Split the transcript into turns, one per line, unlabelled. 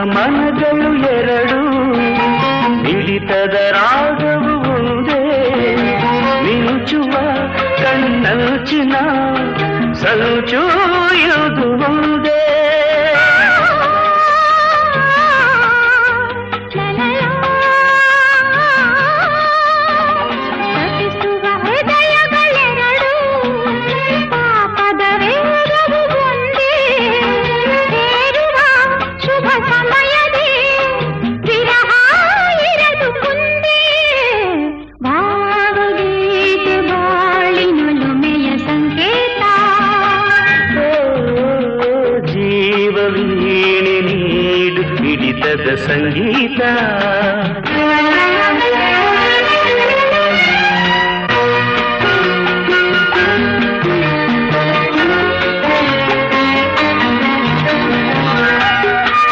ಮನಗಳು ಎರಡು ಮಿಡಿತದ ರಾಗವು ಒಂದೇ ಮಿಂಚುವ ಕಣ್ಣಂಚಿನ ಸಂಚು ಇದು ಒಂದೇ ಸಂಗೀತ